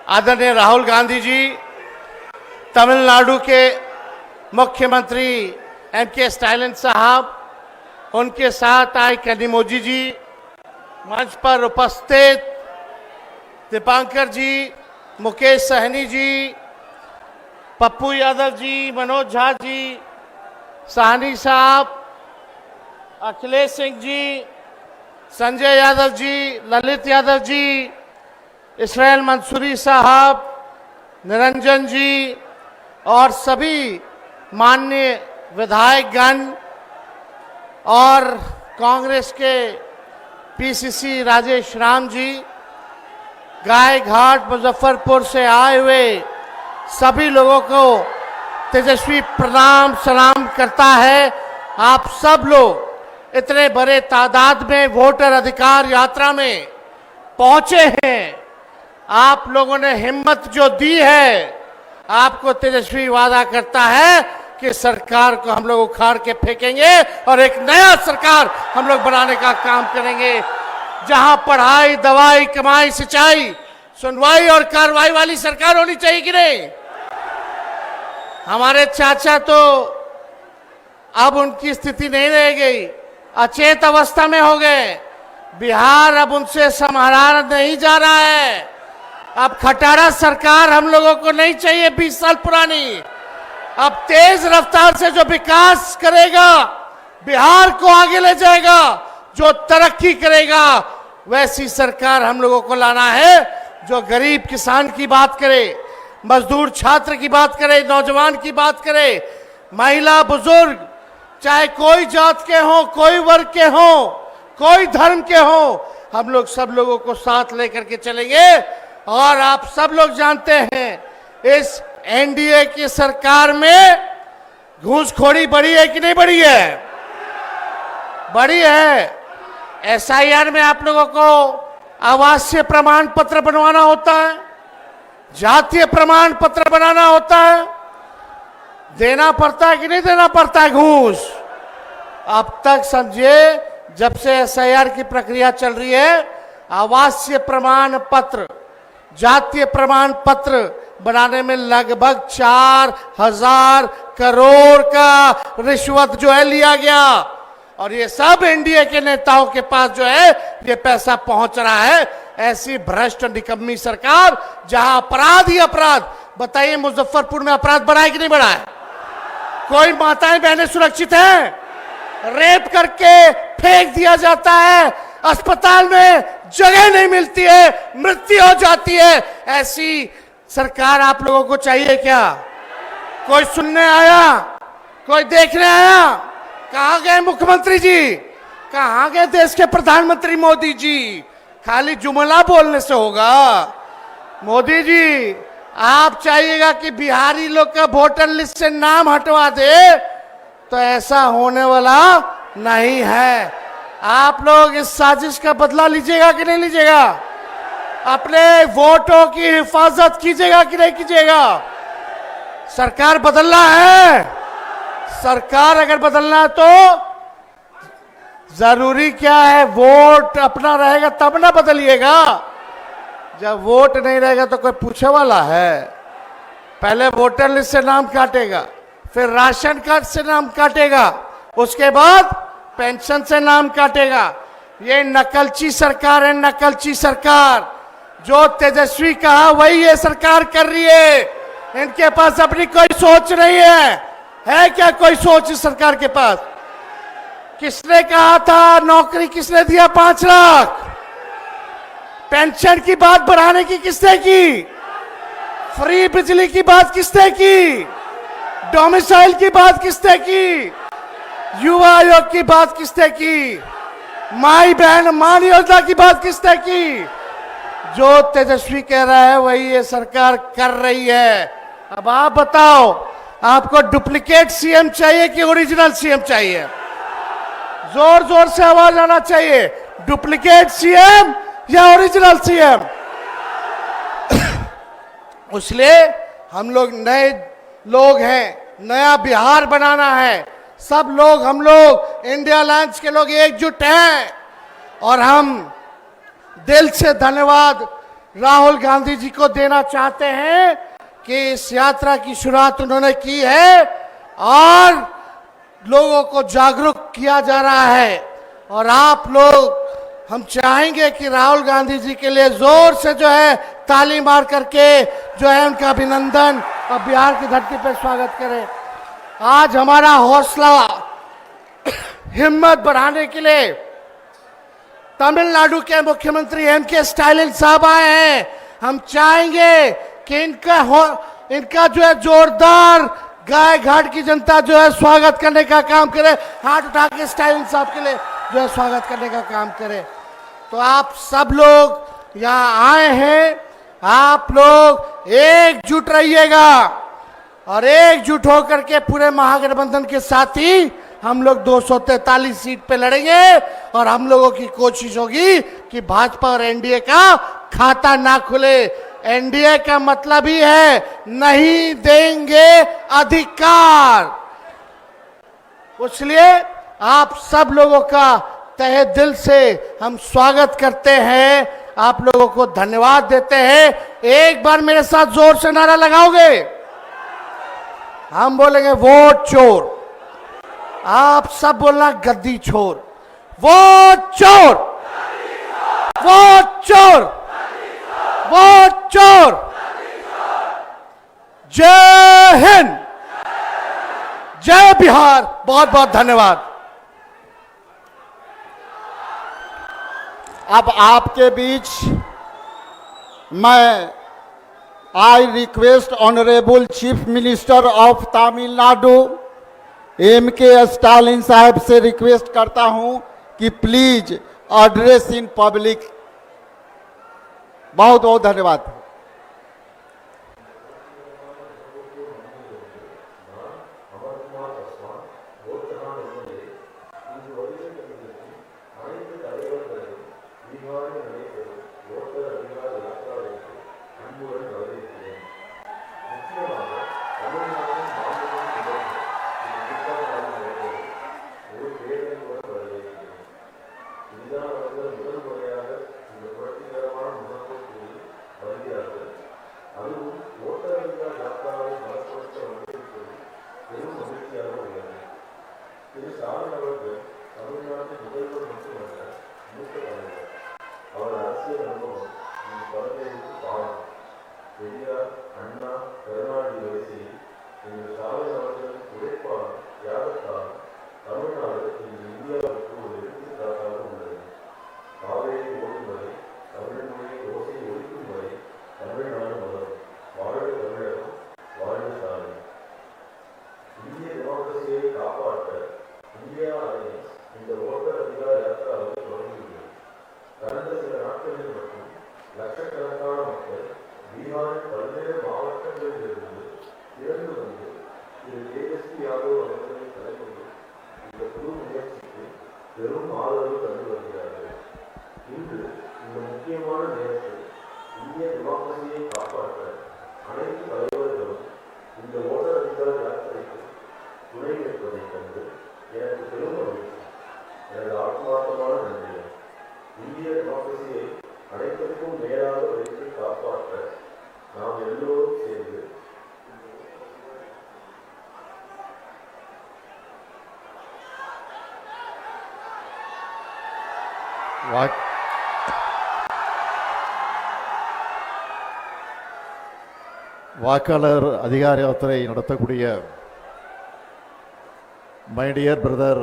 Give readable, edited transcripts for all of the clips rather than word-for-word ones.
आदरणीय राहुल गांधी जी, तमिलनाडु के मुख्यमंत्री एम.के. स्टालिन साहब, उनके साथ आए कनिमोझी जी, मंच पर उपस्थित दीपांकर जी, मुकेश सहनी जी, पप्पू यादव जी, मनोज झा जी, साहनी साहब, अखिलेश सिंह जी, संजय यादव जी, ललित यादव जी, इसराइल मंसूरी साहब, निरंजन जी और सभी माननीय विधायकगण और कांग्रेस के पीसीसी राजेश राम जी, गाय घाट मुजफ्फरपुर से आए हुए सभी लोगों को तेजस्वी प्रणाम सलाम करता है। आप सब लोग इतने बड़े तादाद में वोटर अधिकार यात्रा में पहुंचे हैं। आप लोगों ने हिम्मत जो दी है, आपको तेजस्वी वादा करता है कि सरकार को हम लोग उखाड़ के फेंकेंगे और एक नया सरकार हम लोग बनाने का काम करेंगे, जहां पढ़ाई, दवाई, कमाई, सिंचाई, सुनवाई और कार्रवाई वाली सरकार होनी चाहिए कि नहीं। हमारे चाचा तो अब उनकी स्थिति नहीं रह गई, अचेत अवस्था में हो गए। बिहार अब उनसे संभाला नहीं जा रहा है। अब खटारा सरकार हम लोगों को नहीं चाहिए 20 साल पुरानी। अब तेज रफ्तार से जो विकास करेगा, बिहार को आगे ले जाएगा, जो तरक्की करेगा, वैसी सरकार हम लोगों को लाना है, जो गरीब किसान की बात करे, मजदूर छात्र की बात करे, नौजवान की बात करे, महिला बुजुर्ग, चाहे कोई जात के हो, कोई वर्ग के हो, कोई धर्म के हो, हम लोग सब लोगों को साथ लेकर के चलेंगे। और आप सब लोग जानते हैं इस एनडीए की सरकार में घूसखोरी बढ़ी है कि नहीं बढ़ी है? बढ़ी है। एसआईआर में आप लोगों को आवासीय प्रमाण पत्र बनवाना होता है, जातीय प्रमाण पत्र बनाना होता है, देना पड़ता है कि नहीं देना पड़ता है घूस? अब तक समझिए, जब से एसआईआर की प्रक्रिया चल रही है, आवासीय प्रमाण पत्र, जातीय प्रमाण पत्र बनाने में लगभग 4,000 करोड़ का रिश्वत जो है लिया गया। और ये सब एनडीए के नेताओं के पास जो है ये पैसा पहुंच रहा है। ऐसी भ्रष्ट निकम्मी सरकार, जहां अपराध ही अपराध। बताइए, मुजफ्फरपुर में अपराध बढ़ा है कि नहीं बढ़ा है? कोई माताएं बहनें सुरक्षित हैं? रेप करके फेंक दिया जाता है, अस्पताल में जगह नहीं मिलती है, मृत्यु हो जाती है। ऐसी सरकार आप लोगों को चाहिए क्या? कोई सुनने आया? कोई देखने आया? कहां गए मुख्यमंत्री जी? कहां गए देश के प्रधानमंत्री मोदी जी? खाली जुमला बोलने से होगा? मोदी जी, आप चाहिएगा कि बिहारी लोग का वोटर लिस्ट से नाम हटवा दे, तो ऐसा होने वाला नहीं है। आप लोग इस साजिश का बदला लीजिएगा कि नहीं लीजिएगा? अपने वोटों की हिफाजत कीजिएगा कि नहीं कीजिएगा? सरकार बदलना है। सरकार अगर बदलना है तो जरूरी क्या है? वोट अपना रहेगा तब ना बदलिएगा। जब वोट नहीं रहेगा तो कोई पूछे वाला है? पहले वोटर लिस्ट से नाम काटेगा, फिर राशन कार्ड से नाम काटेगा, उसके बाद पेंशन से नाम काटेगा। ये नकलची सरकार है, नकलची सरकार। जो तेजस्वी कहा वही ये सरकार कर रही है। इनके पास अपनी कोई सोच नहीं है क्या कोई सोच इस सरकार के पास? किसने कहा था नौकरी किसने दिया 5 लाख? पेंशन की बात बढ़ाने की किसने की? फ्री बिजली की बात किसने की? डोमिसाइल की बात किसने की? युवा आयोग की बात किसने की? माई बहन मान योजना की बात किसने की? जो तेजस्वी कह रहा है वही ये सरकार कर रही है। अब आप बताओ, आपको डुप्लीकेट सीएम चाहिए कि ओरिजिनल सीएम चाहिए? जोर जोर से आवाज आना चाहिए। डुप्लीकेट सीएम या ओरिजिनल सीएम? इसलिए हम लोग नए लोग हैं, नया बिहार बनाना है। सब लोग, हम लोग इंडिया अलायंस के लोग एकजुट हैं और हम दिल से धन्यवाद राहुल गांधी जी को देना चाहते हैं कि इस यात्रा की शुरुआत उन्होंने की है और लोगों को जागरूक किया जा रहा है। और आप लोग, हम चाहेंगे कि राहुल गांधी जी के लिए जोर से जो है ताली मार करके जो है उनका अभिनंदन और बिहार की धरती पर स्वागत करें। आज हमारा हौसला हिम्मत बढ़ाने के लिए तमिलनाडु के मुख्यमंत्री एम.के. स्टालिन साहब आए हैं। हम चाहेंगे कि इनका जो है जोरदार गाय घाट की जनता जो है स्वागत करने का काम करे, हाथ उठा के स्टालिन साहब के लिए जो है स्वागत करने का काम करे। तो आप सब लोग यहाँ आए हैं, आप लोग एकजुट रहिएगा और एकजुट होकर के पूरे महागठबंधन के साथ ही हम लोग 243 सीट पे लड़ेंगे और हम लोगों की कोशिश होगी कि भाजपा और एनडीए का खाता ना खुले। एनडीए का मतलब ही है नहीं देंगे अधिकार। इसलिए आप सब लोगों का तहे दिल से हम स्वागत करते हैं, आप लोगों को धन्यवाद देते हैं। एक बार मेरे साथ जोर से नारा लगाओगे? हम बोलेंगे वोट चोर, आप सब बोलना गद्दी छोर। वोट चोर, वोट चोर, वोट चोर। जय हिंद, जय बिहार। बहुत बहुत धन्यवाद। अब आपके बीच मैं I request honourable chief minister of Tamil Nadu MK. Stalin साहब से रिक्वेस्ट करता हूं कि प्लीज एड्रेस इन पब्लिक। बहुत बहुत धन्यवाद। வாக்காளர் அதிகார யாத்திரை நடத்தக்கூடிய மை டியர் பிரதர்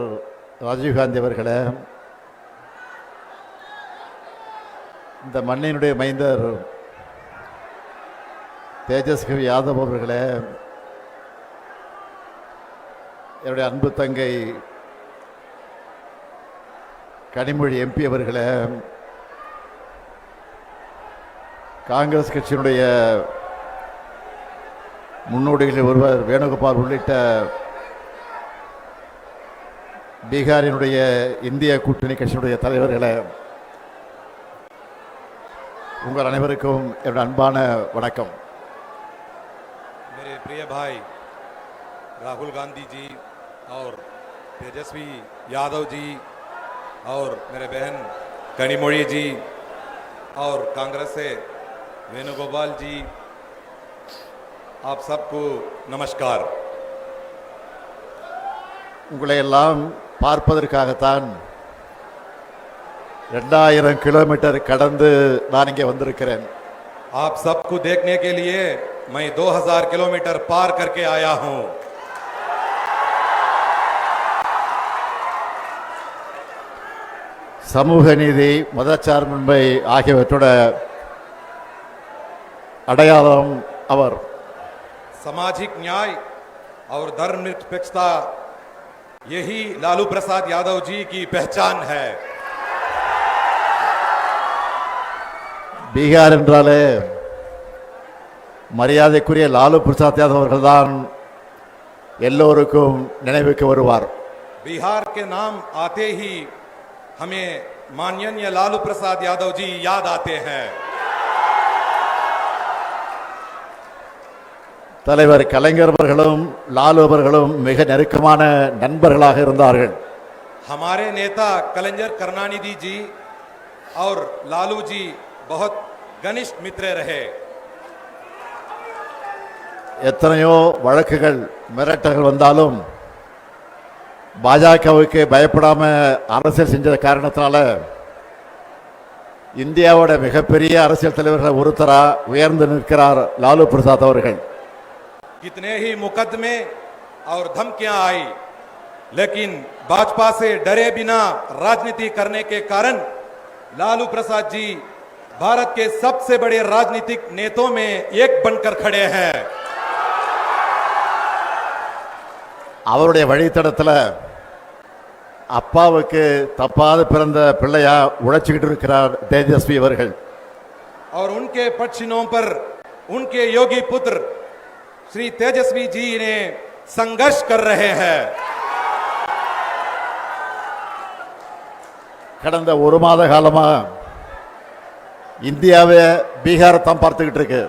ராஜீவ்காந்தி அவர்களே, இந்த மண்ணினுடைய மைந்தர் தேஜஸ்வி யாதவ் அவர்களே, என்னுடைய அன்பு தங்கை கனிமொழி எம்பி அவர்களே, காங்கிரஸ் கட்சியினுடைய முன்னோடிகளில் ஒருவர் வேணுகோபால் உள்ளிட்ட பீகாரினுடைய இந்திய கூட்டணி கட்சியினுடைய தலைவர்களே, உங்கள் அனைவருக்கும் என்னுடைய அன்பான வணக்கம்। मेरे प्रिय भाई राहुल गांधी जी और तेजस्वी यादव जी और मेरे बहन कनिमोड़ी जी और कांग्रेस से वेणुगोपाल जी, आप सबको नमस्कार। உங்களை எல்லாம் பார்ப்பதற்காகத்தான் 2000 கிலோமீட்டர் கடந்து நான் இங்கே வந்திருக்கிறேன். आप सबको देखने के लिए मैं 2000 किलोमीटर पार करके आया हूं। சமூக நீதி, மதச்சார்பின்மை ஆகியவற்றோட அடையாளம் அவர். सामाजिक न्याय और धर्मनिरपेक्षता, यही लालू प्रसाद यादव जी की पहचान है। பீகார் என்றாலே மரியாதைக்குரிய லாலு பிரசாத் யாதவ் அவர்கள்தான் எல்லோருக்கும் நினைவுக்கு வருவார். बिहार के नाम आते ही हमें माननीय लालू प्रसाद यादव जी याद आते हैं। தலைவர் கலைஞர் அவர்களும் லாலு அவர்களும் மிக நெருக்கமான நண்பர்களாக இருந்தார்கள். हमारे नेता कलंजर करुणानिधि जी और लालू जी बहुत घनिष्ठ मित्र रहे। எத்தனையோ வழக்குகள் மிரட்டல்கள் வந்தாலும் பாஜகவுக்கு பயப்படாம அரசியல் செஞ்ச காரணத்தினால இந்தியாவோட மிகப்பெரிய அரசியல் தலைவர்கள் ஒருத்தரா உயர்ந்து நிற்கிறார் லாலு பிரசாத் அவர்கள். कितने ही मुकदमे और धमकियां आई, लेकिन भाजपा से डरे बिना राजनीति करने के कारण लालू प्रसाद जी भारत के सबसे बड़े राजनीतिक नेताओं में एक बनकर खड़े हैं। அவருடைய வழித்தடத்துல அப்பாவுக்கு தப்பாத பிறந்த பிள்ளையா உழைச்சிக்கிட்டு இருக்கிறார் தேஜஸ்வி அவர்கள். और उनके पक्षिणों पर उनके योगी पुत्र श्री तेजस्वी जी ने संघर्ष कर रहे हैं। கடந்த ஒரு மாத காலமா இந்தியாவை பீகார் தான் பார்த்துக்கிட்டு இருக்கு.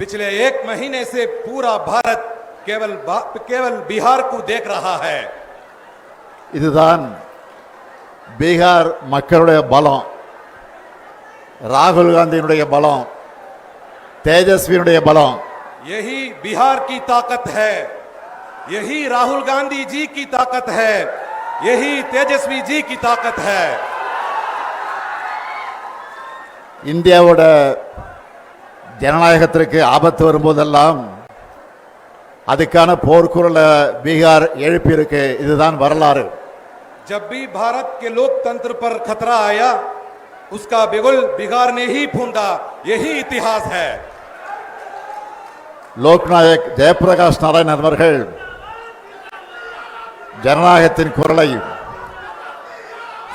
पिछले एक महीने से पूरा भारत केवल बिहार को देख रहा है। இதுதான் பீகார் மக்களுடைய பலம், ராகுல் காந்தியினுடைய பலம், தேஜஸ்வியினுடைய பலம். यही बिहार की ताकत है, यही राहुल गांधी जी की ताकत है, यही तेजस्वी जी की ताकत है। இந்தியாவோட ஜனநாயகத்திற்கு ஆபத்து வரும்போதெல்லாம் அதுக்கான போர்க்குரலை பீகார் எழுப்பி இருக்கு. இதுதான் வரலாறு. जब भी भारत के लोकतंत्र पर खतरा आया, उसका बिगुल बिहार ने ही फूंदा, यही इतिहास है। லோக்நாயக் ஜெயபிரகாஷ் நாராயணன் அவர்கள் ஜனநாயகத்தின் குரலை,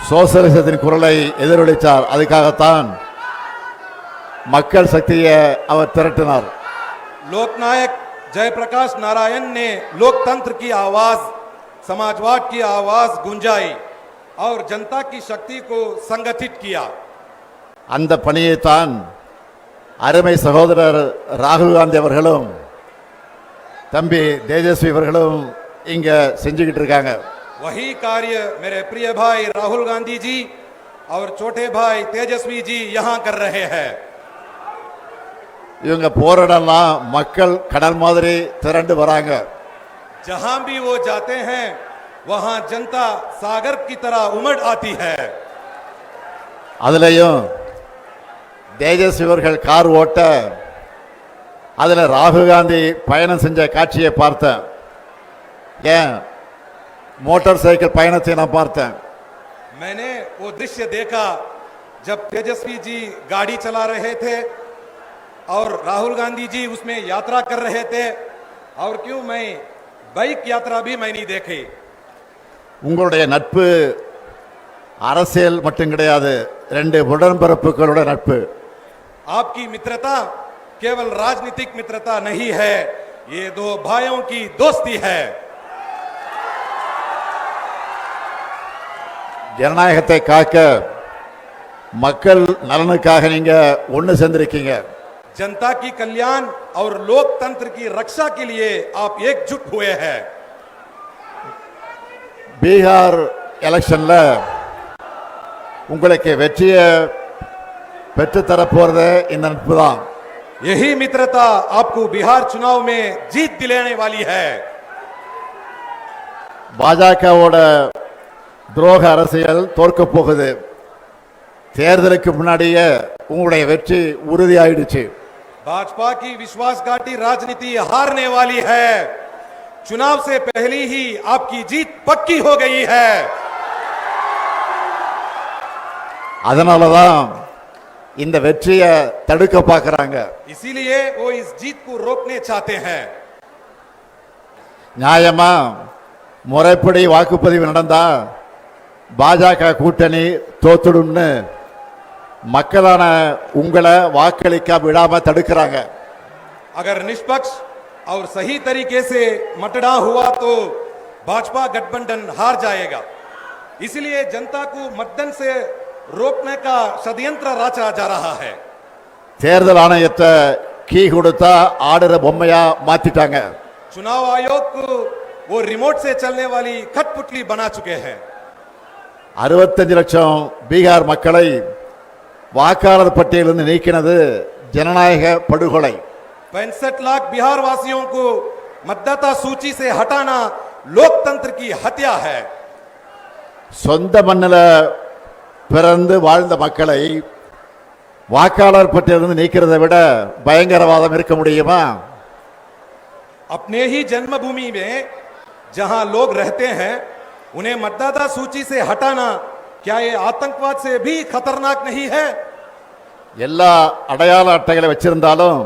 சோசலிசத்தின் குரலை எதிரொலித்தார். அதுக்காகத்தான் மக்கள் சக்தியை அவர் திரட்டினார். लोकनायक जयप्रकाश नारायण ने लोकतंत्र की आवाज, समाजवाद की आवाज गुंजाई और जनता की शक्ति को संगठित किया। அந்த பணியைத்தான் அருமை சகோதரர் ராகுல் காந்தி அவர்களும் தம்பி தேஜஸ்வி அவர்களும் இங்க செஞ்சுக்கிட்டு இருக்காங்க. वही कार्य मेरे प्रिय भाई राहुल गांधी जी और छोटे भाई तेजस्वी जी यहां कर रहे हैं। இவங்க போராடலாம் மக்கள் கடல் மாதிரி திரண்டு வராங்க. जहां भी वो जाते हैं वहां जनता सागर की तरह उमड़ आती है। அதுலயும் தேஜஸ்வி அவர்கள் கார் ஓட்ட அதுல ராகுல் காந்தி பயணம் செஞ்ச காட்சியை பார்த்தேன். ஏன் மோட்டார் சைக்கிள் பயணத்தை நான் பார்த்தேன். मैंने वो दृश्य देखा जब तेजस्वी जी गाड़ी चला रहे थे और राहुल गांधी जी उसमें यात्रा कर रहे थे। और क्यों मैं बाइक यात्रा भी मैं नहीं देखी। உங்களுடைய நட்பு அரசியல் மட்டும் கிடையாது, ரெண்டு உடன்பிறப்புகளோட நட்பு. आपकी मित्रता केवल राजनीतिक मित्रता नहीं है, ये दो भाइयों की दोस्ती है। ஜனநாயகத்தை காக்க மக்கள் நலனுக்காக நீங்க ஒண்ணு சேர்ந்திருக்கீங்க. जनता की कल्याण और लोकतंत्र की रक्षा के लिए आप एकजुट हुए हैं। பீகார் எலெக்ஷன்ல உங்களுக்கு வெற்றியை பெற்று தரப்போறது இந்த நட்பு தான். यही मित्रता आपको बिहार चुनाव में जीत दिलाने वाली है। பாஜகவோட துரோக அரசியல் தோற்க போகுது. தேர்தலுக்கு முன்னாடியே உங்களுடைய வெற்றி உறுதியாயிடுச்சு. भाजपा की विश्वासघाती राजनीति हारने वाली है। चुनाव से पहले ही आपकी जीत पक्की हो गई है। அதனாலதான் இந்த வெற்றியை தடுக்க பார்க்கறாங்க. इसीलिए वो इस जीत को रोकने चाहते हैं। நியாயமா முறைப்படி வாக்குப்பதிவு நடந்தா பாஜக கூட்டணி தோத்துடும்னு மக்களான உங்களை வாக்களிக்க விடாம தடுக்கிறாங்க. अगर निष्पक्ष और सही तरीके से मतदान हुआ तो भाजपा गठबंधन हार जाएगा। इसलिए जनता को मतदान से रोकने का षड्यंत्र रचा जा रहा है। தேர்தல் ஆணையத்தை கீ கொடுத்தா ஆடுற பொம்மையா மாத்திட்டாங்க. चुनाव आयोग को वो रिमोट से चलने वाली खटपुतली बना चुके हैं। 65 லட்சம் பீகார் மக்களை வாக்காளர் பட்டியலிருந்து நீக்கினது ஜனநாயக படுகொலை. 65 लाख बिहार वासियों को मतदाता सूची से हटाना लोकतंत्र की हत्या है। சொந்த மண்ணில பிறந்து வாழ்ந்த மக்களை வாக்காளர் பட்டியலிருந்து நீக்கிறதை விட பயங்கரவாதம் இருக்க முடியுமா? अपने ही जन्मभूमि में जहां लोग रहते हैं उन्हें मतदाता सूची से हटाना क्या ये आतंकवाद से भी खतरनाक नहीं है? எல்லா அடையாள அட்டைகளை வச்சிருந்தாலும்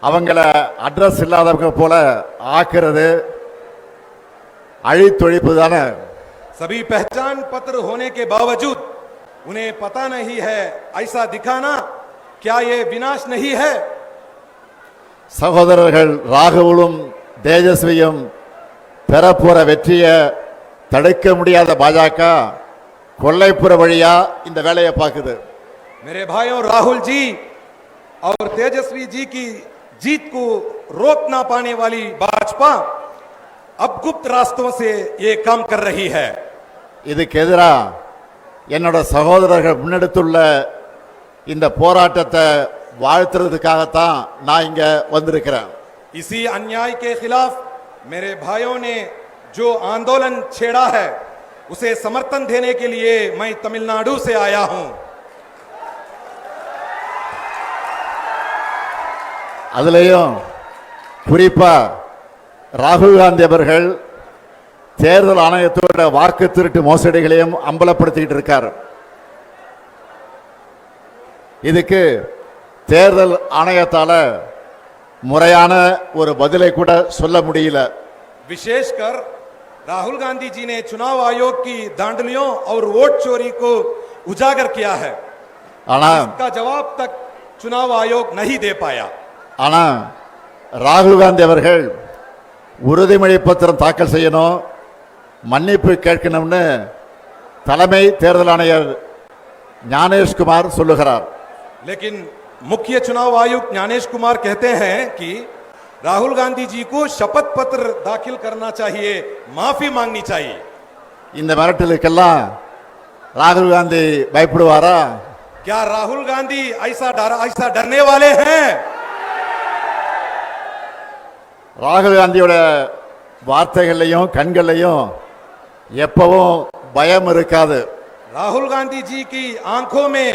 அவங்கள அட்ரஸ் இல்லாதவங்க போல ஆக்குறது அழித்தொழிப்பு தானே. सभी पहचान पत्र होने के बावजूद उन्हें पता नहीं है ऐसा दिखाना क्या ये विनाश नहीं है? சகோதரர்கள் ராகுலும் தேஜஸ்வியும் பெறப்போற வெற்றியை தடுக்க முடியாத பாஜக கொல்லைப்புற வழியா இந்த வேலையை பார்க்குது. मेरे भाइयों, राहुल जी और तेजस्वी जी की जीत को रोक ना पाने वाली भाजपा अब गुप्त रास्तों से ये काम कर रही है। இதுக்கு எதிரா என்னோட சகோதரர்கள் முன்னெடுத்துள்ள இந்த போராட்டத்தை வாழ்த்துறதுக்காகத்தான் நான் இங்க வந்திருக்கிறேன். इसी अन्याय के खिलाफ मेरे भाइयों ने जो आंदोलन छेड़ा है उसे समर्थन देने के लिए मैं तमिलनाडु से आया हूं। அதுலயும் குறிப்பா ராகுல் காந்தி அவர்கள் தேர்தல் ஆணையத்தோட வாக்கு திருட்டு மோசடிகளையும் அம்பலப்படுத்திட்டு இருக்கார். இதுக்கு தேர்தல் ஆணையத்தால முறையான ஒரு பதிலை கூட சொல்ல முடியல. विशेषकर राहुल गांधी जी ने चुनाव आयोग की धांधलियों और वोट चोरी को उजागर किया है। ஆனா इसका जवाब तक चुनाव आयोग नहीं दे पाया। ஆனா ராகுல் காந்தி அவர்கள் உறுதிமொழி பத்திரம் தாக்கல் செய்யணும், மன்னிப்பு கேட்கணும்னு தலைமை தேர்தல் ஆணையர் ஞானேஷ்குமார் சொல்லுகிறார். लेकिन मुख्य चुनाव आयुक्त ज्ञानेश कुमार कहते हैं कि राहुल गांधी जी को शपथ पत्र दाखिल करना चाहिए, माफी मांगनी चाहिए। இந்த மிரட்டலுக்கெல்லாம் ராகுல் காந்தி பயப்படுவாரா? क्या राहुल गांधी ऐसा डरने वाले हैं? ராகுல் காந்தியோட வார்த்தைகள்லையும் கண்கள்லையும் எப்பவும் பயம் இருக்காது. राहुल गांधी जी की आंखों में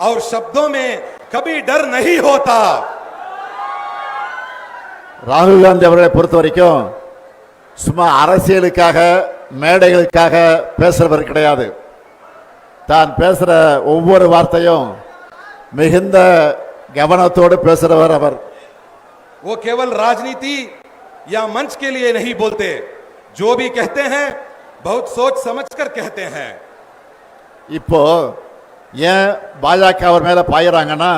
और शब्दों में कभी डर नहीं होता। ராகுல் காந்தி அவர்களை பொறுத்த வரைக்கும் சும்மா அரசியலுக்காக மேடைகளுக்காக பேசுறவர் கிடையாது. தான் பேசுற ஒவ்வொரு வார்த்தையும் மிகுந்த கவனத்தோடு பேசுறவர் அவர். वो केवल राजनीति या मंच के लिए नहीं बोलते, जो भी कहते हैं बहुत सोच समझकर कहते हैं। இப்போ ஏன் பாஜக அவர் மேல பாயறாங்கன்னா,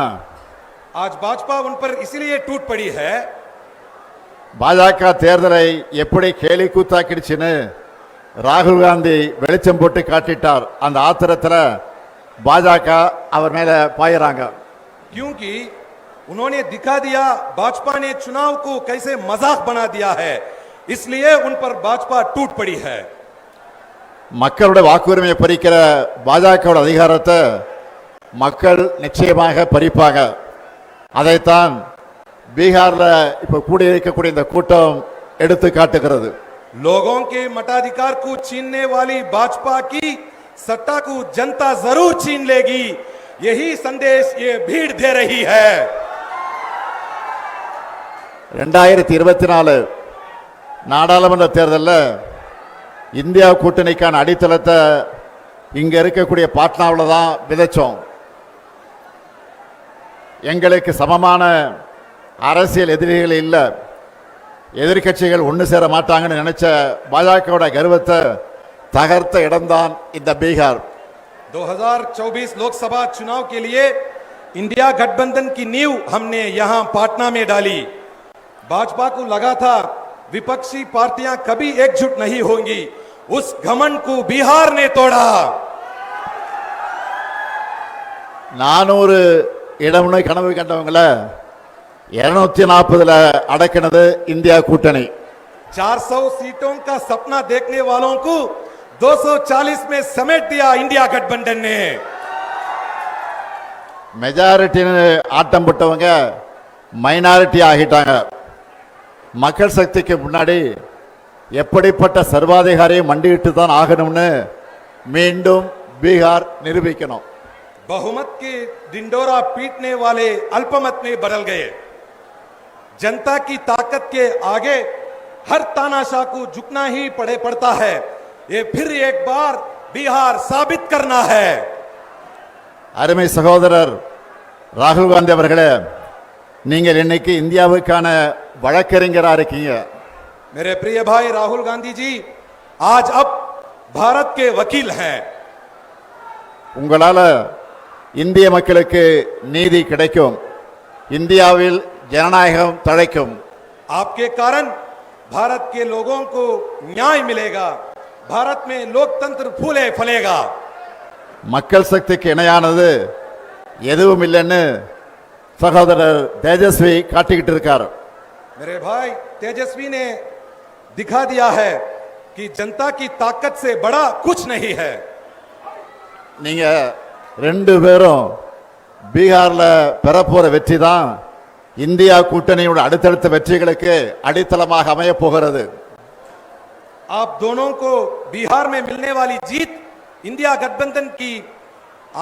आज भाजपा उन पर इसलिए टूट पड़ी है। பாஜக தேர்தலை எப்படி கேலி கூத்தாக்கிடுச்சுன்னு ராகுல் காந்தி வெளிச்சம் போட்டு காட்டிட்டார். அந்த ஆத்திரத்துல பாஜக அவர் மேல பாயறாங்க. क्योंकि उन्होंने दिखा दिया भाजपा ने चुनाव को कैसे मजाक बना दिया है, इसलिए उन पर भाजपा टूट पड़ी है। மக்களுடைய வாக்குரிமையை பறிக்கிற பாஜகவோட அதிகாரத்தை மக்கள் நிச்சயமாக பறிப்பாங்க. அதைத்தான் பீகார்ல இப்ப கூடியிருக்கக்கூடிய இந்த கூட்டம் எடுத்து காட்டுகிறது. लोगों के मताधिकार को छीनने वाली भाजपा की सत्ता को जनता जरूर छीन लेगी, यही संदेश ये भीड़ दे रही है. 2024 நாடாளுமன்ற தேர்தலில் இந்தியா கூட்டணிக்கான அடித்தளத்தை இங்க இருக்கக்கூடிய பாட்னாவில் தான் விதைச்சோம். எங்களுக்கு சமமான அரசியல் எதிரிகள் இல்லை, எதிர்க்கட்சிகள் ஒன்று சேர மாட்டாங்கன்னு நினைச்ச பாஜகவோட கர்வத்தை தகர்த்த இடம்தான் இந்த பீகார். 2024 लोकसभा चुनाव के लिए इंडिया गठबंधन की नींव हमने यहां पाटना में डाली. भाजपा को लगा था विपक्षी पार्टियां कभी एकजुट नहीं होंगी, उस घमंड को बिहार ने तोड़ा. 400 இடம்னு கனவு கண்டவங்கள 240 அடக்கினது இந்தியா கூட்டணி. 400 सीटों का सपना देखने वालों को 240 में समेट दिया इंडिया गठबंधन ने. மெஜாரிட்டின்னு ஆட்டம் போட்டவங்க மைனாரிட்டி ஆகிட்டாங்க. மக்கள் சக்திக்கு முன்னாடி எப்படிப்பட்ட சர்வாதிகாரியை மண்டியிட்டு தான் ஆகணும்னு மீண்டும் பீகார் நிரூபிக்கணும். बहुमत के डिंडोरा पीटने वाले अल्पमत में बदल गए. जनता की ताकत के आगे हर तानाशाह को झुकना ही पड़ता है. ये फिर एक बार बिहार साबित करना है. அருமை சகோதரர் ராகுல் காந்தி அவர்களே, நீங்கள் இன்னைக்கு இந்தியாவுக்கான வழக்கறிஞரா இருக்கீங்க. मेरे प्रिय भाई राहुल गांधी जी आज अब भारत के वकील हैं. உங்களால இந்திய மக்களுக்கு நீதி கிடைக்கும், இந்தியாவில் ஜனநாயகம் தழைக்கும். आपके कारण भारत के लोगों को न्याय मिलेगा, भारत में लोकतंत्र फूले फलेगा. மக்கள் சக்திக்கு இணையானது எதுவும் இல்லைன்னு சகோதரர் தேஜஸ்வி காட்டிக்கிட்டு இருக்கார். मेरे भाई तेजस्वी ने दिखा दिया है कि जनता की ताकत से बड़ा कुछ नहीं है. நீங்க 2 பேரும் பீகார்ல பெறப்போற வெற்றி தான் இந்தியா கூட்டணியோட அடுத்தடுத்த வெற்றிகளுக்கு அடித்தளமாக அமைய போகிறது. आप दोनों को बिहार में मिलने वाली जीत इंडिया गठबंधन की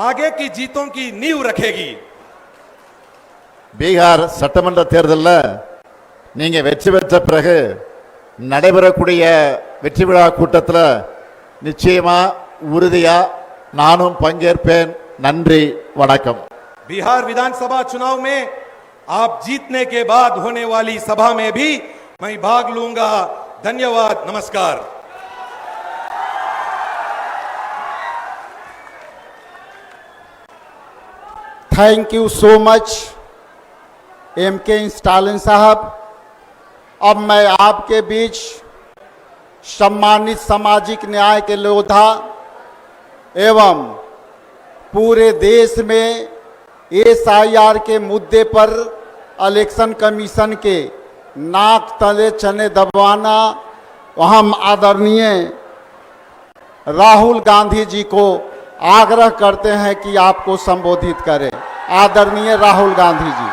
आगे की जीतों की नींव रखेगी. பீகார் சட்டமன்ற தேர்தலில் நீங்க வெற்றி பெற்ற பிறகு நடைபெறக்கூடிய வெற்றி விழா கூட்டத்தில் நிச்சயமா உறுதியா நானும் பங்கேற்பேன். நன்றி, வணக்கம். बिहार विधानसभा चुनाव में आप जीतने के बाद होने वाली सभा में भी मैं भाग लूंगा. धन्यवाद, नमस्कार. Thank you so much MK Stalin साहब. अब मैं आपके बीच सम्मानित सामाजिक न्याय के योद्धा एवं पूरे देश में SIR के मुद्दे पर इलेक्शन कमीशन के नाक तले चने दबाना, हम आदरणीय राहुल गांधी जी को आग्रह करते हैं कि आपको संबोधित करें. आदरणीय राहुल गांधी जी.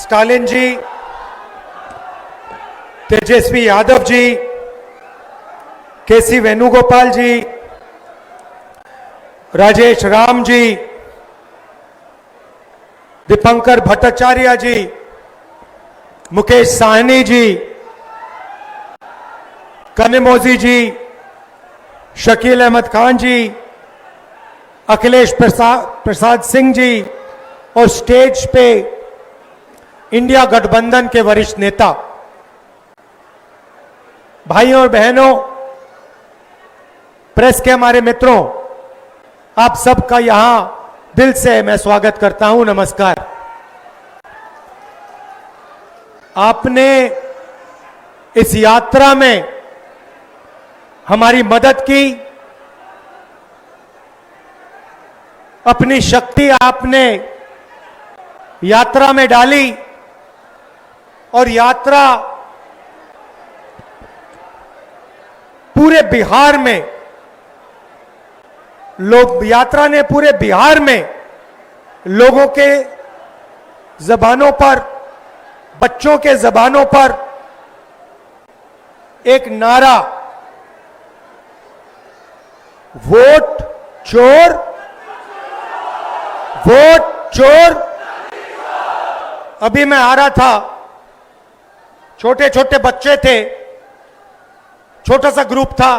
स्टालिन जी, तेजस्वी यादव जी, KC वेणुगोपाल जी, राजेश राम जी, दीपंकर भट्टाचार्य जी, मुकेश साहनी जी, कनिमोजी जी, शकील अहमद खान जी, अखिलेश प्रसाद सिंह जी और स्टेज पे इंडिया गठबंधन के वरिष्ठ नेता, भाइयों और बहनों, प्रेस के हमारे मित्रों, आप सबका यहां दिल से मैं स्वागत करता हूं. नमस्कार. आपने इस यात्रा में हमारी मदद की, अपनी शक्ति आपने यात्रा में डाली और यात्रा पूरे बिहार में यात्रा ने पूरे बिहार में लोगों के जबानों पर, बच्चों के जबानों पर एक नारा, वोट चोर, वोट चोर। अभी मैं आ रहा था, छोटे छोटे बच्चे थे, छोटा सा ग्रुप था,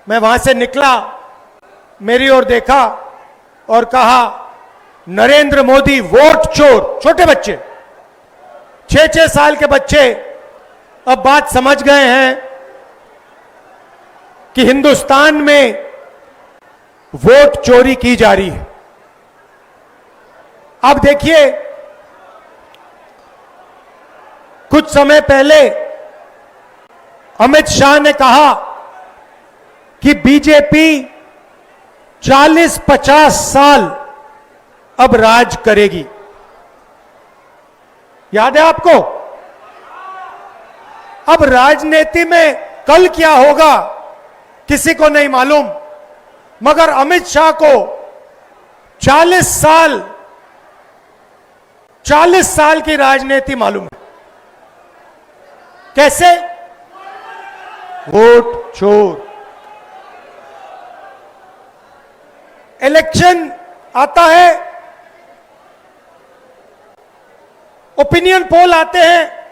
मैं वहां से निकला, मेरी ओर देखा और कहा, नरेंद्र मोदी वोट चोर। छोटे बच्चे, 6-6 साल के बच्चे अब बात समझ गए हैं कि हिंदुस्तान में वोट चोरी की जा रही है। अब देखिए, कुछ समय पहले अमित शाह ने कहा कि बीजेपी 40-50 साल अब राज करेगी। याद है आपको? अब राजनीति में कल क्या होगा किसी को नहीं मालूम, मगर अमित शाह को 40 साल की राजनीति मालूम है। कैसे? वोट चोर। इलेक्शन आता है, ओपिनियन पोल आते हैं,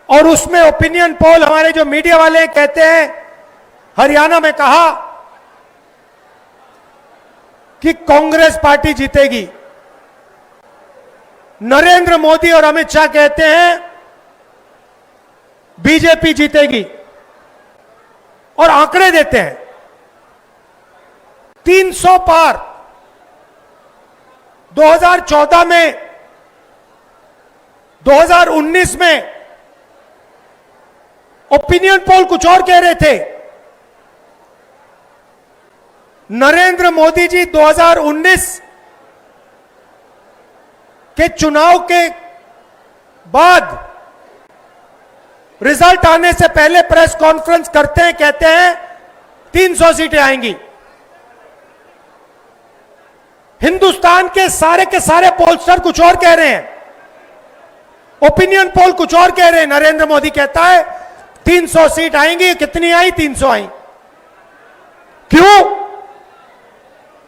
और उसमें ओपिनियन पोल हमारे जो मीडिया वाले कहते हैं, हरियाणा में कहा कि कांग्रेस पार्टी जीतेगी। नरेंद्र मोदी और अमित शाह कहते हैं बीजेपी जीतेगी, और आंकड़े देते हैं 300 पार। 2014 में, 2019 में ओपिनियन पोल कुछ और कह रहे थे। नरेंद्र मोदी जी 2019 के चुनाव के बाद रिजल्ट आने से पहले प्रेस कॉन्फ्रेंस करते हैं, कहते हैं 300 सीटें आएंगी। हिंदुस्तान के सारे पोलस्टर कुछ और कह रहे हैं, ओपिनियन पोल कुछ और कह रहे हैं। नरेंद्र मोदी कहता है 300 सीट आएंगी। कितनी आई? 300 आई। क्यों?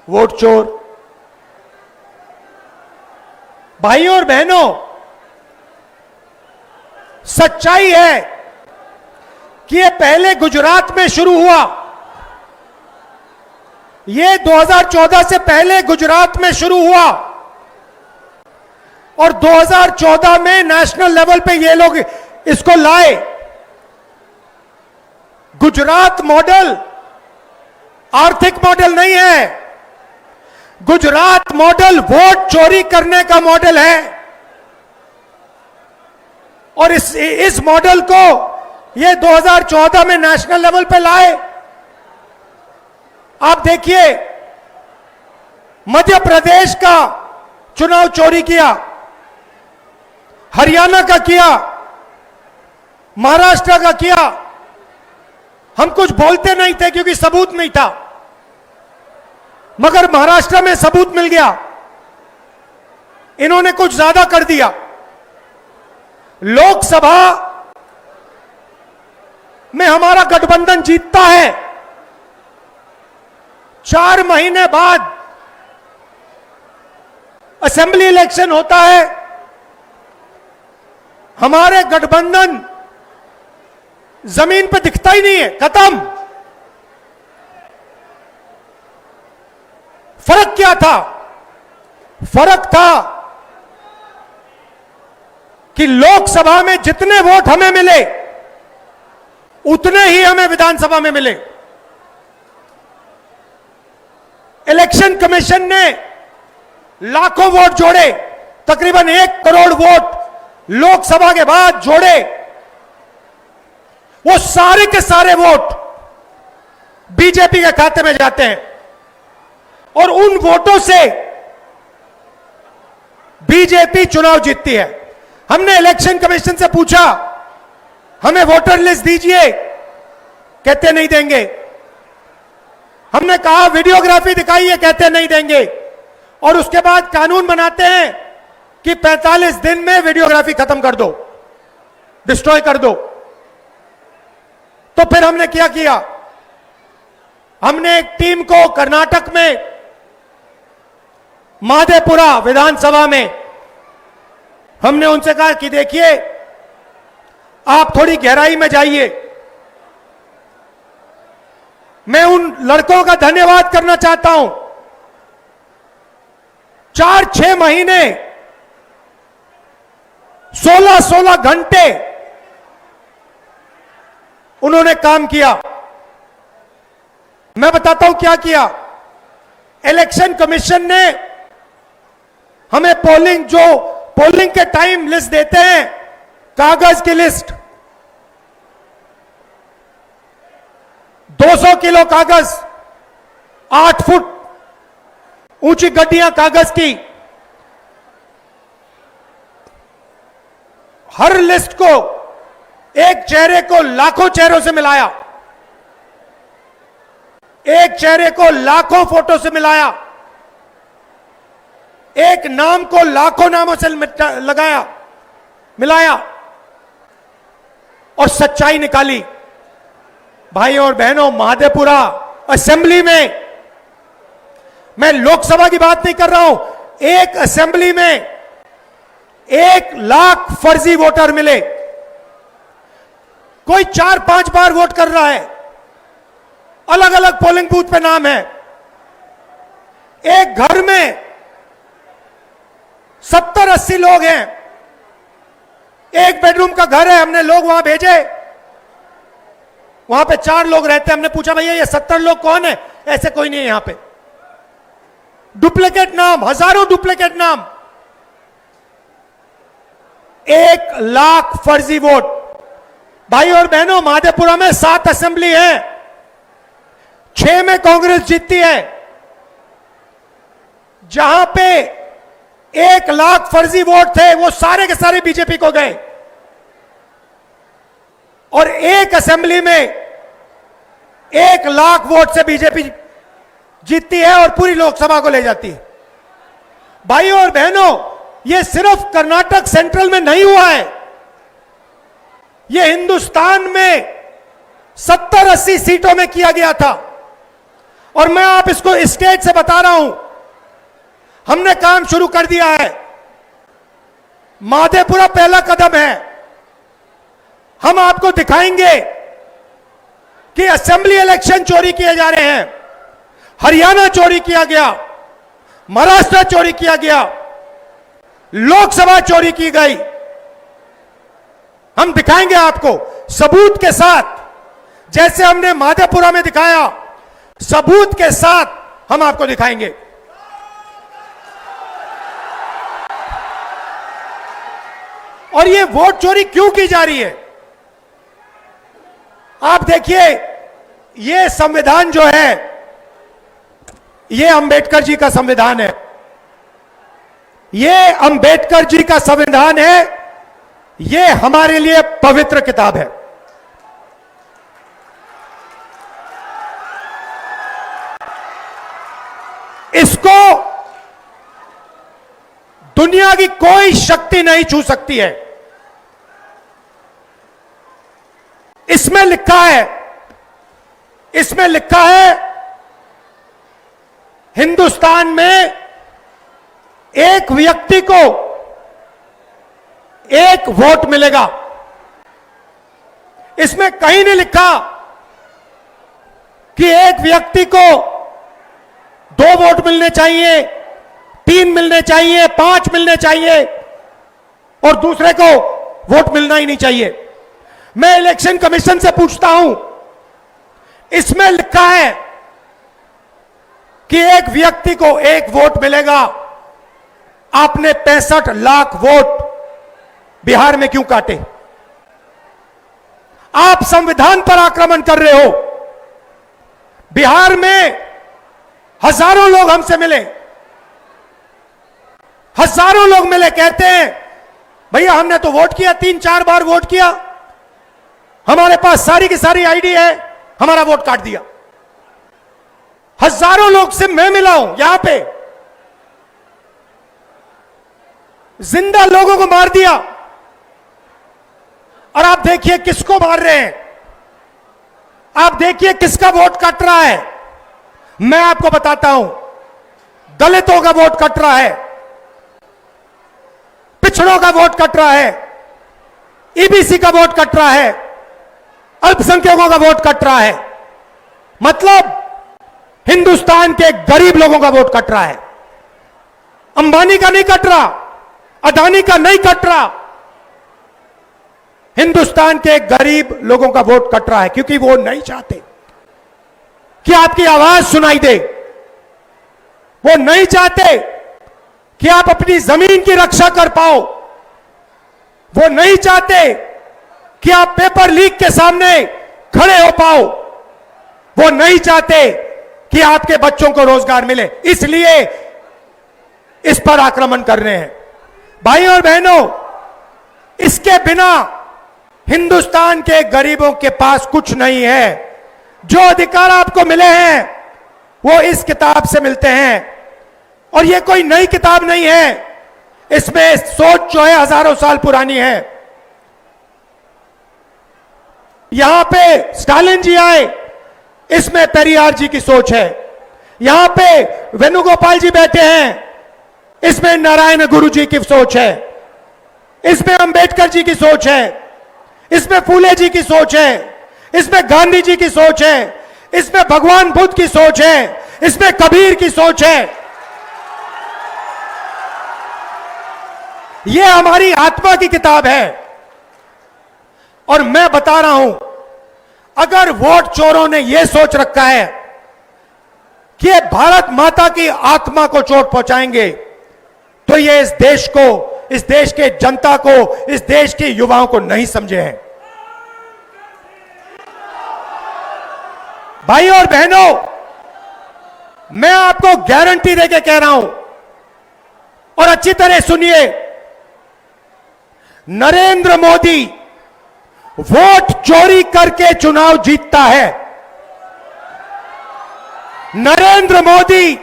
वोट चोर। भाइयों और बहनों, सच्चाई है कि ये पहले गुजरात में शुरू हुआ। ये 2014 से पहले गुजरात में शुरू हुआ, और 2014 में नेशनल लेवल पे ये लोग इसको लाए। गुजरात मॉडल आर्थिक मॉडल नहीं है, गुजरात मॉडल वोट चोरी करने का मॉडल है। और इस मॉडल को ये 2014 में नेशनल लेवल पे लाए। आप देखिए, मध्य प्रदेश का चुनाव चोरी किया, हरियाणा का किया, महाराष्ट्र का किया। हम कुछ बोलते नहीं थे क्योंकि सबूत नहीं था, मगर महाराष्ट्र में सबूत मिल गया। इन्होंने कुछ ज्यादा कर दिया। लोकसभा में हमारा गठबंधन जीतता है, 4 महीने बाद असेंबली इलेक्शन होता है, हमारे गठबंधन जमीन पे दिखता ही नहीं है, खत्म। फर्क क्या था? फर्क था कि लोकसभा में जितने वोट हमें मिले उतने ही हमें विधानसभा में मिले। इलेक्शन कमीशन ने लाखों वोट जोड़े, तकरीबन 1 करोड़ वोट लोकसभा के बाद जोड़े। वो सारे के सारे वोट बीजेपी के खाते में जाते हैं, और उन वोटों से बीजेपी चुनाव जीतती है। हमने इलेक्शन कमीशन से पूछा, हमें वोटर लिस्ट दीजिए, कहते नहीं देंगे। हमने कहा वीडियोग्राफी दिखाइए, कहते नहीं देंगे। और उसके बाद कानून बनाते हैं कि 45 दिन में वीडियोग्राफी खत्म कर दो, डिस्ट्रॉय कर दो। तो फिर हमने क्या किया? हमने एक टीम को कर्नाटक में माधेपुरा विधानसभा में हमने उनसे कहा कि देखिए, आप थोड़ी गहराई में जाइए। मैं उन लड़कों का धन्यवाद करना चाहता हूं। 4-6 महीने 16-16 घंटे उन्होंने काम किया। मैं बताता हूं क्या किया। इलेक्शन कमीशन ने हमें पोलिंग के टाइम लिस्ट देते हैं, कागज की लिस्ट, 200 किलो कागज, 8 फुट ऊंची गड्डियां कागज की। हर लिस्ट को, एक चेहरे को लाखों चेहरों से मिलाया, एक चेहरे को लाखों फोटो से मिलाया, एक नाम को लाखों नामों से मिलाया और सच्चाई निकाली। भाइयों और बहनों, माधेपुरा असेंबली में, मैं लोकसभा की बात नहीं कर रहा हूं, एक असेंबली में 1 लाख फर्जी वोटर मिले। कोई 4-5 बार वोट कर रहा है, अलग अलग पोलिंग बूथ पे नाम है। एक घर में 70-80 लोग हैं, एक बेडरूम का घर है, हमने लोग वहां भेजे, वहां पे 4 लोग रहते हैं। हमने पूछा भैया ये 70 लोग कौन है? ऐसे कोई नहीं है यहां पे। डुप्लीकेट नाम, हजारों डुप्लीकेट नाम, 1 लाख फर्जी वोट। भाई और बहनों, माधेपुरा में 7 असेंबली है, 6 में कांग्रेस जीतती है। जहां पे 1 लाख फर्जी वोट थे, वो सारे के सारे बीजेपी को गए। और एक असेंबली में 1 लाख वोट से बीजेपी जीतती है और पूरी लोकसभा को ले जाती है। भाइयों और बहनों, यह सिर्फ कर्नाटक सेंट्रल में नहीं हुआ है, यह हिंदुस्तान में 70-80 सीटों में किया गया था। और मैं आप इसको स्टेज से बता रहा हूं, हमने काम शुरू कर दिया है। माधेपुरा पहला कदम है। हम आपको दिखाएंगे कि असेंबली इलेक्शन चोरी किए जा रहे हैं, हरियाणा चोरी किया गया, महाराष्ट्र चोरी किया गया, लोकसभा चोरी की गई। हम दिखाएंगे आपको सबूत के साथ, जैसे हमने माधेपुरा में दिखाया, सबूत के साथ हम आपको दिखाएंगे। और ये वोट चोरी क्यों की जा रही है? आप देखिए, ये संविधान जो है, ये अंबेडकर जी का संविधान है। ये अंबेडकर जी का संविधान है, ये हमारे लिए पवित्र किताब है। इसको दुनिया की कोई शक्ति नहीं छू सकती है। इसमें लिखा है हिंदुस्तान में एक व्यक्ति को 1 वोट मिलेगा। इसमें कहीं नहीं लिखा कि एक व्यक्ति को 2 वोट मिलने चाहिए, 3 मिलने चाहिए, 5 मिलने चाहिए और दूसरे को वोट मिलना ही नहीं चाहिए। मैं इलेक्शन कमीशन से पूछता हूं, इसमें लिखा है कि एक व्यक्ति को 1 वोट मिलेगा। आपने 65 लाख वोट बिहार में क्यों काटे? आप संविधान पर आक्रमण कर रहे हो। बिहार में हजारों लोग हमसे मिले, हजारों लोग मिले, कहते हैं भैया हमने तो वोट किया, 3-4 बार वोट किया, हमारे पास सारी की सारी आईडी है, हमारा वोट काट दिया। हजारों लोग से मैं मिला हूं यहां पे, जिंदा लोगों को मार दिया। और आप देखिए किसको मार रहे हैं, आप देखिए किसका वोट कट रहा है। मैं आपको बताता हूं, दलितों का वोट कट रहा है, पिछड़ों का वोट कट रहा है, ईबीसी का वोट कट रहा है, अल्पसंख्यकों का वोट कट रहा है। मतलब हिंदुस्तान के गरीब लोगों का वोट कट रहा है। अंबानी का नहीं कट रहा, अदानी का नहीं कट रहा, हिंदुस्तान के गरीब लोगों का वोट कट रहा है, क्योंकि वो नहीं चाहते कि आपकी आवाज सुनाई दे। वो नहीं चाहते कि आप अपनी जमीन की रक्षा कर पाओ। वो नहीं चाहते कि आप पेपर लीक के सामने खड़े हो पाओ। वो नहीं चाहते कि आपके बच्चों को रोजगार मिले, इसलिए इस पर आक्रमण कर रहे हैं। भाइयों और बहनों, इसके बिना हिंदुस्तान के गरीबों के पास कुछ नहीं है। जो अधिकार आपको मिले हैं वो इस किताब से मिलते हैं, और ये कोई नई किताब नहीं है। इसमें सोच जो है हजारों साल पुरानी है। यहां पे स्टालिन जी आए, इसमें पेरियार जी की सोच है। यहां पे वेणुगोपाल जी बैठे हैं, इसमें नारायण गुरु जी की सोच है। इसमें अंबेडकर जी की सोच है, इसमें फूले जी की सोच है, इसमें गांधी जी की सोच है, इसमें भगवान बुद्ध की सोच है, इसमें कबीर की सोच है। यह हमारी आत्मा की किताब है। और मैं बता रहा हूं, अगर वोट चोरों ने यह सोच रखा है कि भारत माता की आत्मा को चोट पहुंचाएंगे, तो ये इस देश को, इस देश के जनता को, इस देश के युवाओं को नहीं समझे हैं। भाइयों और बहनों, मैं आपको गारंटी देके कह रहा हूं, और अच्छी तरह सुनिए, नरेंद्र मोदी वोट चोरी करके चुनाव जीतता है। नरेंद्र मोदी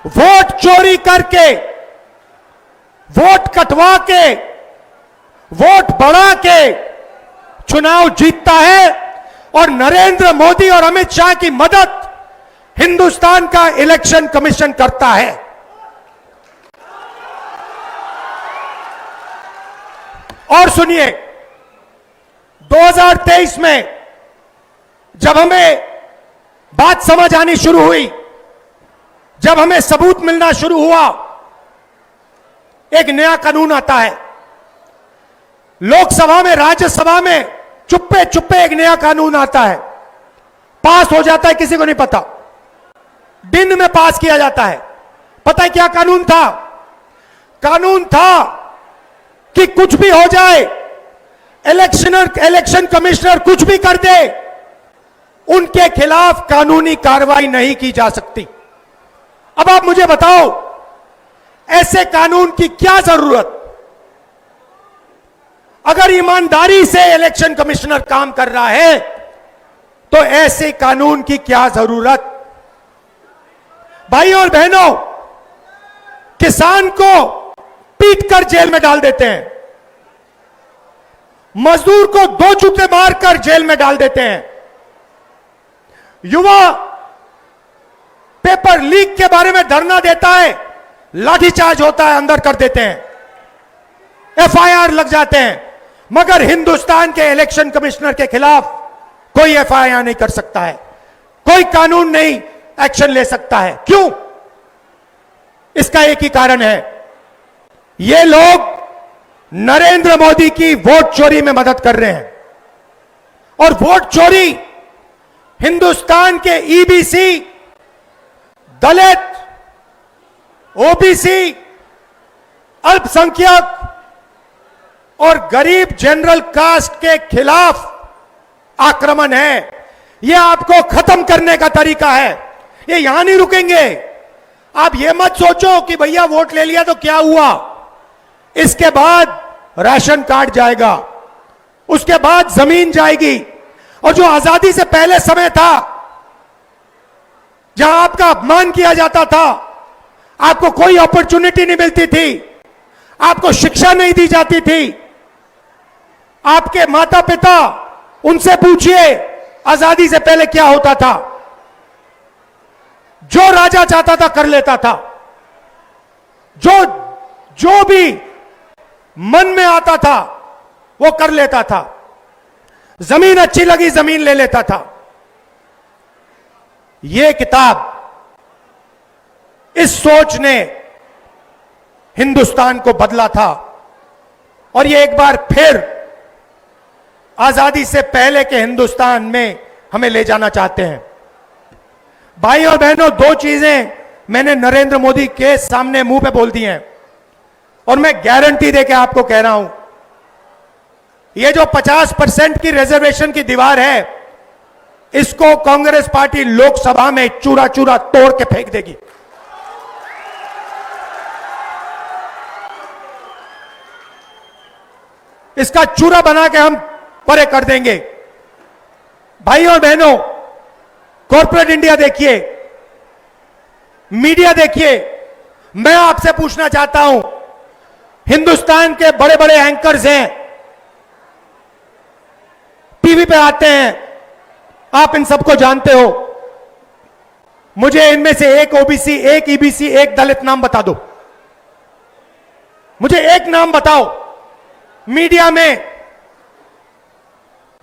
वोट चोरी करके, वोट कटवा के, वोट बढ़ा के चुनाव जीतता है। और नरेंद्र मोदी और अमित शाह की मदद हिंदुस्तान का इलेक्शन कमीशन करता है। और सुनिए, 2023 में जब हमें बात समझ आनी शुरू हुई, जब हमें सबूत मिलना शुरू हुआ, एक नया कानून आता है। लोकसभा में, राज्यसभा में चुप्पे चुप्पे एक नया कानून आता है, पास हो जाता है, किसी को नहीं पता, दिन में पास किया जाता है। पता है क्या कानून था? कानून था कि कुछ भी हो जाए, इलेक्शन कमिश्नर कुछ भी कर दे, उनके खिलाफ कानूनी कार्रवाई नहीं की जा सकती। अब आप मुझे बताओ, ऐसे कानून की क्या जरूरत? अगर ईमानदारी से इलेक्शन कमिश्नर काम कर रहा है, तो ऐसे कानून की क्या जरूरत? भाइयों और बहनों, किसान को पीटकर जेल में डाल देते हैं, मजदूर को 2 जूते मारकर जेल में डाल देते हैं, युवा पेपर लीक के बारे में धरना देता है, लाठीचार्ज होता है, अंदर कर देते हैं, एफआईआर लग जाते हैं। मगर हिंदुस्तान के इलेक्शन कमिश्नर के खिलाफ कोई एफआईआर नहीं कर सकता है, कोई कानून नहीं एक्शन ले सकता है। क्यों? इसका एक ही कारण है, ये लोग नरेंद्र मोदी की वोट चोरी में मदद कर रहे हैं। और वोट चोरी हिंदुस्तान के ईबीसी, दलित, ओबीसी, अल्पसंख्यक और गरीब जनरल कास्ट के खिलाफ आक्रमण है। यह आपको खत्म करने का तरीका है। ये यहां नहीं रुकेंगे। आप ये मत सोचो कि भैया वोट ले लिया तो क्या हुआ, इसके बाद राशन कार्ड जाएगा, उसके बाद जमीन जाएगी, और जो आजादी से पहले समय था जहां आपका अपमान किया जाता था, आपको कोई अपॉर्चुनिटी नहीं मिलती थी, आपको शिक्षा नहीं दी जाती थी, आपके माता पिता, उनसे पूछिए आजादी से पहले क्या होता था। जो राजा चाहता था कर लेता था, जो भी मन में आता था वो कर लेता था, जमीन अच्छी लगी जमीन ले लेता था। यह किताब, इस सोच ने हिंदुस्तान को बदला था और ये एक बार फिर आजादी से पहले के हिंदुस्तान में हमें ले जाना चाहते हैं। भाई और बहनों, दो चीजें मैंने नरेंद्र मोदी के सामने मुंह पे बोल दी हैं और मैं गारंटी देके आपको कह रहा हूं, ये जो 50% की रिजर्वेशन की दीवार है, इसको कांग्रेस पार्टी लोकसभा में चूरा चूरा तोड़ के फेंक देगी। इसका चूरा बना के हम परे कर देंगे। भाई और बहनों, कॉर्पोरेट इंडिया देखिए, मीडिया देखिए, मैं आपसे पूछना चाहता हूं, हिंदुस्तान के बड़े बड़े एंकर्स हैं, टीवी पे आते हैं, आप इन सबको जानते हो, मुझे इनमें से एक ओबीसी, एक ईबीसी, एक दलित नाम बता दो। मुझे एक नाम बताओ, मीडिया में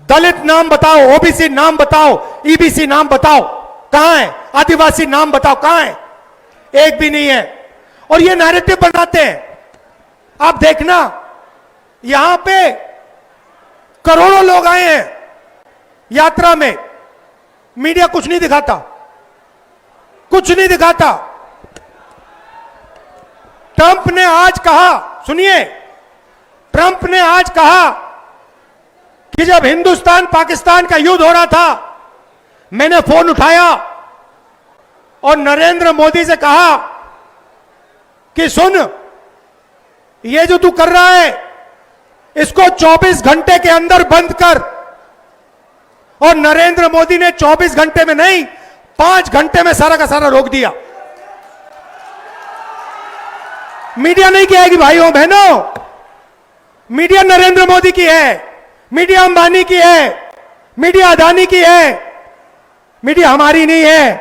दलित नाम बताओ, ओबीसी नाम बताओ, ईबीसी नाम बताओ, कहां है? आदिवासी नाम बताओ, कहां है? एक भी नहीं है। और ये नैरेटिव बनाते हैं। आप देखना, यहां पे करोड़ों लोग आए हैं यात्रा में, मीडिया कुछ नहीं दिखाता, कुछ नहीं दिखाता। ट्रंप ने आज कहा, सुनिए, ट्रंप ने आज कहा कि जब हिंदुस्तान पाकिस्तान का युद्ध हो रहा था, मैंने फोन उठाया और नरेंद्र मोदी से कहा कि सुन, ये जो तू कर रहा है इसको 24 घंटे के अंदर बंद कर। और नरेंद्र मोदी ने 24 घंटे में नहीं, 5 घंटे में सारा का सारा रोक दिया। मीडिया नहीं कहेगी भाइयों बहनों, मीडिया नरेंद्र मोदी की है, मीडिया अंबानी की है, मीडिया अदानी की है, मीडिया हमारी नहीं है,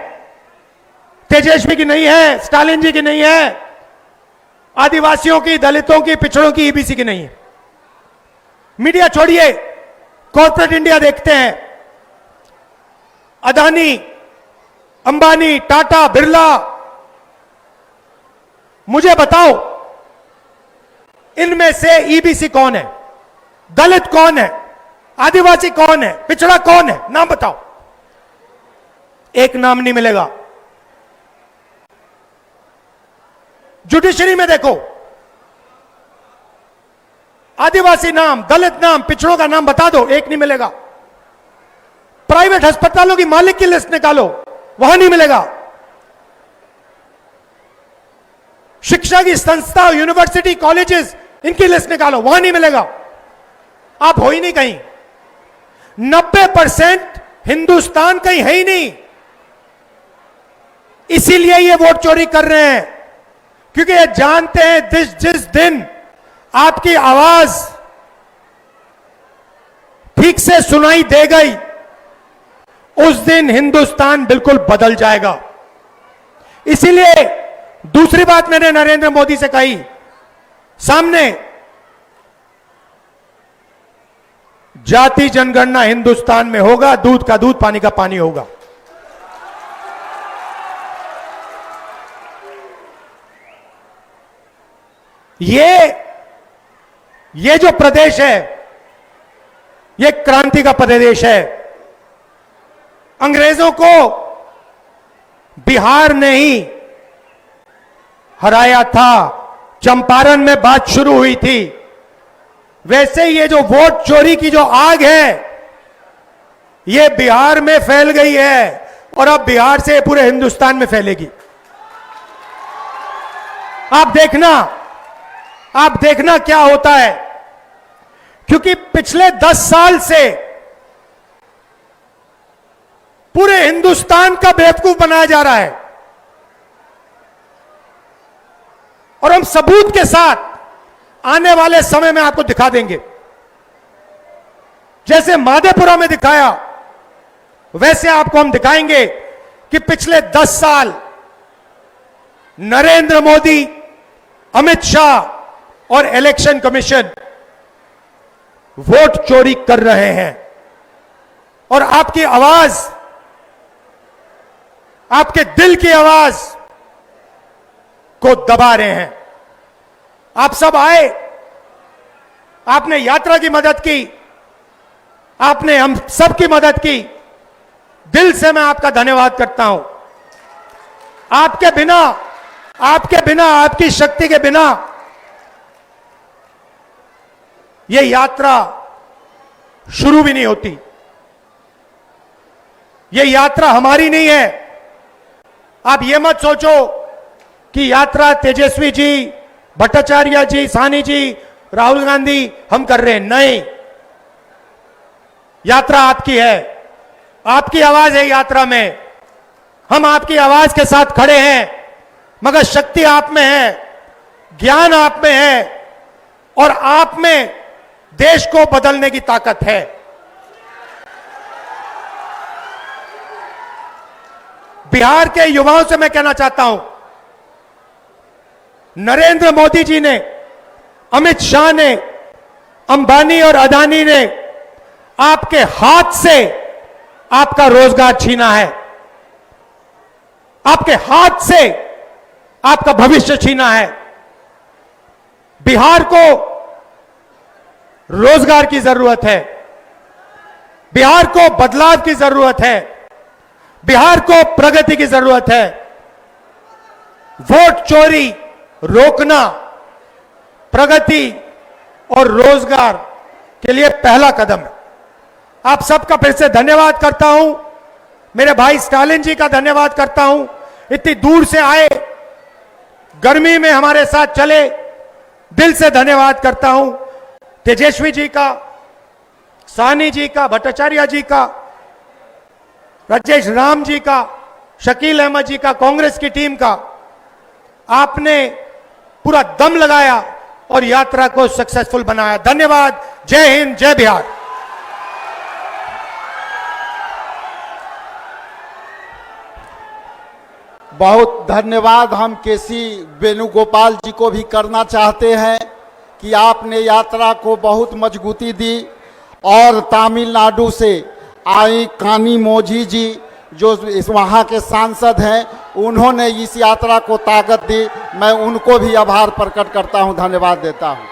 तेजस्वी की नहीं है, स्टालिन जी की नहीं है, आदिवासियों की, दलितों की, पिछड़ों की, ईबीसी की नहीं है। मीडिया छोड़िए, कॉर्पोरेट इंडिया देखते हैं, अदानी, अंबानी, टाटा, बिरला। मुझे बताओ, इनमें से ईबीसी कौन है, दलित कौन है, आदिवासी कौन है, पिछड़ा कौन है? नाम बताओ। एक नाम नहीं मिलेगा। जुडिशरी में देखो, आदिवासी नाम, दलित नाम, पिछड़ों का नाम बता दो, एक नहीं मिलेगा। प्राइवेट अस्पतालों की मालिक की लिस्ट निकालो, वहां नहीं मिलेगा। शिक्षा की संस्था, यूनिवर्सिटी, कॉलेजेस, इनकी लिस्ट निकालो, वहां नहीं मिलेगा। आप हो ही नहीं कहीं। 90% हिंदुस्तान कहीं है ही नहीं। इसीलिए ये वोट चोरी कर रहे हैं, क्योंकि ये जानते हैं जिस दिन आपकी आवाज ठीक से सुनाई दे गई, उस दिन हिंदुस्तान बिल्कुल बदल जाएगा। इसीलिए दूसरी बात मैंने नरेंद्र मोदी से कही, सामने जाति जनगणना हिंदुस्तान में होगा, दूध का दूध, पानी का पानी होगा। ये जो प्रदेश है, ये क्रांति का प्रदेश है। अंग्रेजों को बिहार ने ही हराया था, चंपारण में बात शुरू हुई थी। वैसे ये जो वोट चोरी की जो आग है, ये बिहार में फैल गई है और अब बिहार से पूरे हिंदुस्तान में फैलेगी। आप देखना क्या होता है, क्योंकि पिछले 10 साल से हिंदुस्तान का बेवकूफ बनाया जा रहा है। और हम सबूत के साथ आने वाले समय में आपको दिखा देंगे। जैसे माधेपुरा में दिखाया, वैसे आपको हम दिखाएंगे कि पिछले 10 साल नरेंद्र मोदी, अमित शाह और इलेक्शन कमीशन वोट चोरी कर रहे हैं और आपकी आवाज, आपके दिल की आवाज को दबा रहे हैं। आप सब आए, आपने यात्रा की मदद की, आपने हम सब की मदद की। दिल से मैं आपका धन्यवाद करता हूं। आपके बिना, आपकी शक्ति के बिना यह यात्रा शुरू भी नहीं होती। यह यात्रा हमारी नहीं है। आप यह मत सोचो कि यात्रा तेजस्वी जी, भट्टाचार्य जी, साहनी जी, राहुल गांधी हम कर रहे हैं। नहीं, यात्रा आपकी है, आपकी आवाज है यात्रा में। हम आपकी आवाज के साथ खड़े हैं, मगर शक्ति आप में है, ज्ञान आप में है और आप में देश को बदलने की ताकत है। बिहार के युवाओं से मैं कहना चाहता हूं, नरेंद्र मोदी जी ने, अमित शाह ने, अंबानी और अदानी ने आपके हाथ से आपका रोजगार छीना है, आपके हाथ से आपका भविष्य छीना है। बिहार को रोजगार की जरूरत है, बिहार को बदलाव की जरूरत है, बिहार को प्रगति की जरूरत है। वोट चोरी रोकना प्रगति और रोजगार के लिए पहला कदम है। आप सबका फिर से धन्यवाद करता हूं। मेरे भाई स्टालिन जी का धन्यवाद करता हूं, इतनी दूर से आए, गर्मी में हमारे साथ चले, दिल से धन्यवाद करता हूं। तेजस्वी जी का, साहनी जी का, भट्टाचार्य जी का, राजेश राम जी का, शकील अहमद जी का, कांग्रेस की टीम का। आपने पूरा दम लगाया और यात्रा को सक्सेसफुल बनाया। धन्यवाद। जय हिंद, जय बिहार। बहुत धन्यवाद हम केसी वेणुगोपाल जी को भी करना चाहते हैं कि आपने यात्रा को बहुत मजबूती दी। और तमिलनाडु से आई कानी मोझी जी, जो इस वहाँ के सांसद हैं, उन्होंने इस यात्रा को ताकत दी। मैं उनको भी आभार प्रकट करता हूँ, धन्यवाद देता हूँ।